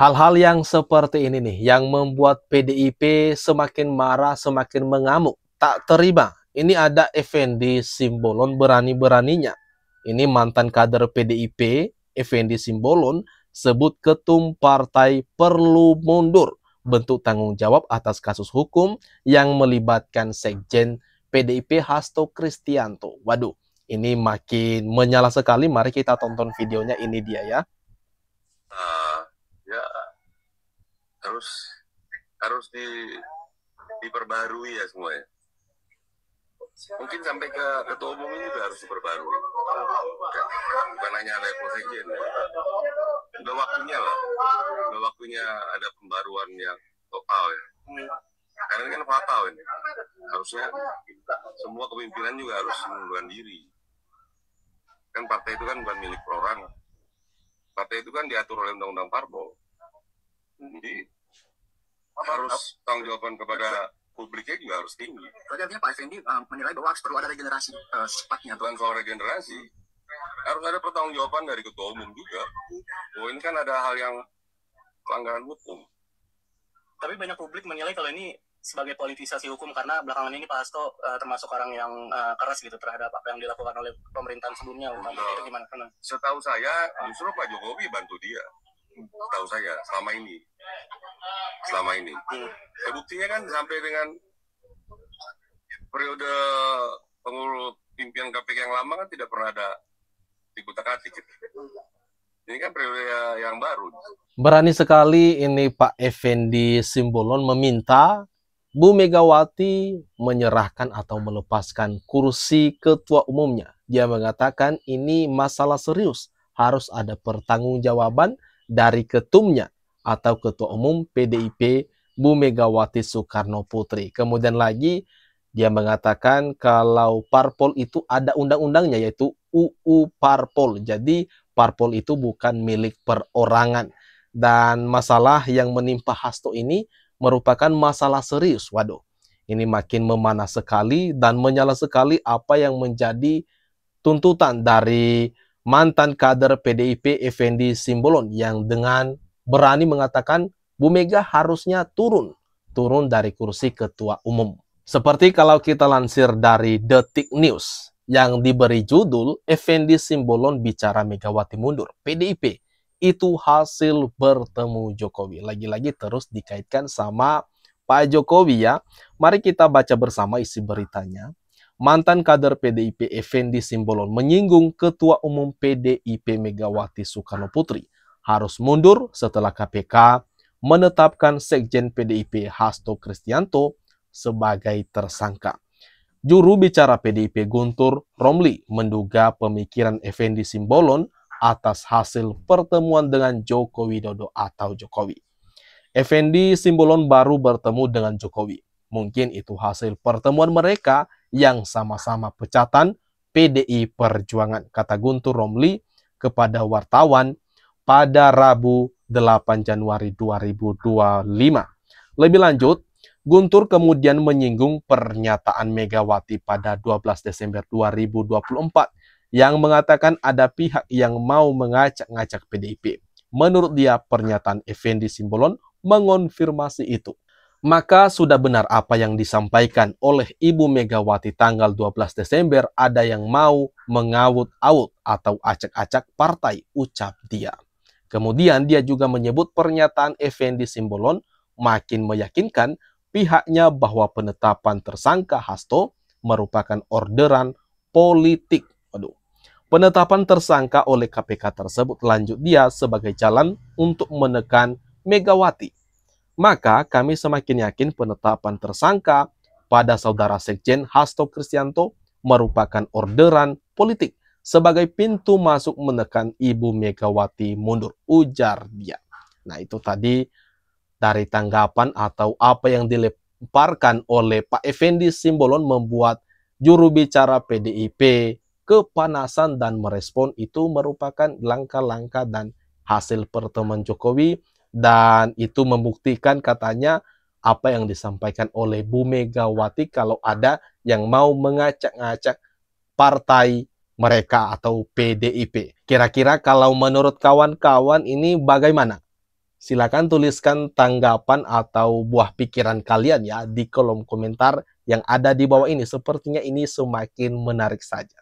Hal-hal yang seperti ini nih, yang membuat PDIP semakin marah, semakin mengamuk, tak terima. Ini ada Effendi Simbolon berani-beraninya. Ini mantan kader PDIP, Effendi Simbolon, sebut ketum partai perlu mundur. Bentuk tanggung jawab atas kasus hukum yang melibatkan Sekjen PDIP Hasto Kristianto. Waduh, ini makin menyala sekali. Mari kita tonton videonya, ini dia ya. Ya harus harus diperbarui ya semuanya. Mungkin sampai ke ketua umum ini juga harus diperbarui. Bukan hanya level sekjen. Udah waktunya lah. Udah waktunya ada pembaruan yang total ya. Karena ini kan fatal ini. Harusnya semua kepimpinan juga harus mengundurkan diri. Kan partai itu kan bukan milik perorangan. Partai itu kan diatur oleh undang-undang parpol. Jadi harus tanggung jawaban kepada publiknya juga harus tinggi. Berarti artinya Pak Effendi menilai bahwa harus perlu ada regenerasi secepatnya. Bukan soal regenerasi, harus ada pertanggungjawaban dari ketua umum juga. Oh, ini kan ada hal yang pelanggaran hukum. Tapi banyak publik menilai kalau ini sebagai politisasi hukum karena belakangan ini Pak Hasto termasuk orang yang keras gitu terhadap apa yang dilakukan oleh pemerintahan sebelumnya. Itu gimana? Setahu saya justru Pak Jokowi bantu dia. Setahu saya selama ini. Ya, buktinya kan sampai dengan periode pengurus pimpinan KPK yang lama kan tidak pernah ada dikutak-atik. Ini kan periode yang baru. Berani sekali ini Pak Effendi Simbolon meminta Bu Megawati menyerahkan atau melepaskan kursi ketua umumnya. Dia mengatakan ini masalah serius, harus ada pertanggungjawaban dari ketumnya atau ketua umum PDIP Bu Megawati Soekarno Putri. Kemudian lagi dia mengatakan kalau parpol itu ada undang-undangnya yaitu UU Parpol. Jadi parpol itu bukan milik perorangan. Dan masalah yang menimpa Hasto ini merupakan masalah serius. Waduh, ini makin memanas sekali dan menyala sekali apa yang menjadi tuntutan dari mantan kader PDIP Effendi Simbolon yang dengan berani mengatakan Bu Mega harusnya turun dari kursi ketua umum. Seperti kalau kita lansir dari Detik News yang diberi judul Effendi Simbolon bicara Megawati mundur, PDIP itu hasil bertemu Jokowi. Lagi-lagi terus dikaitkan sama Pak Jokowi ya. Mari kita baca bersama isi beritanya. Mantan kader PDIP Effendi Simbolon menyinggung Ketua Umum PDIP Megawati Soekarno Putri harus mundur setelah KPK menetapkan Sekjen PDIP Hasto Kristianto sebagai tersangka. Juru bicara PDIP Guntur Romli menduga pemikiran Effendi Simbolon atas hasil pertemuan dengan Joko Widodo atau Jokowi. Effendi Simbolon baru bertemu dengan Jokowi. Mungkin itu hasil pertemuan mereka yang sama-sama pecatan PDI Perjuangan, kata Guntur Romli kepada wartawan pada Rabu 8 Januari 2025. Lebih lanjut, Guntur kemudian menyinggung pernyataan Megawati pada 12 Desember 2024 yang mengatakan ada pihak yang mau mengacak-ngacak PDIP. Menurut dia, pernyataan Effendi Simbolon mengonfirmasi itu. Maka sudah benar apa yang disampaikan oleh Ibu Megawati tanggal 12 Desember ada yang mau mengawut-awut atau acak-acak partai, ucap dia. Kemudian dia juga menyebut pernyataan Effendi Simbolon makin meyakinkan pihaknya bahwa penetapan tersangka Hasto merupakan orderan politik. Waduh. Penetapan tersangka oleh KPK tersebut lanjut dia sebagai jalan untuk menekan Megawati. Maka kami semakin yakin penetapan tersangka pada saudara Sekjen Hasto Kristianto merupakan orderan politik sebagai pintu masuk menekan Ibu Megawati mundur, ujar dia. Nah itu tadi dari tanggapan atau apa yang dilemparkan oleh Pak Effendi Simbolon membuat juru bicara PDIP kepanasan dan merespon itu merupakan langkah-langkah dan hasil pertemuan Jokowi. Dan itu membuktikan katanya apa yang disampaikan oleh Bu Megawati kalau ada yang mau mengacak-ngacak partai mereka atau PDIP. Kira-kira kalau menurut kawan-kawan ini bagaimana? Silakan tuliskan tanggapan atau buah pikiran kalian ya di kolom komentar yang ada di bawah ini. Sepertinya ini semakin menarik saja.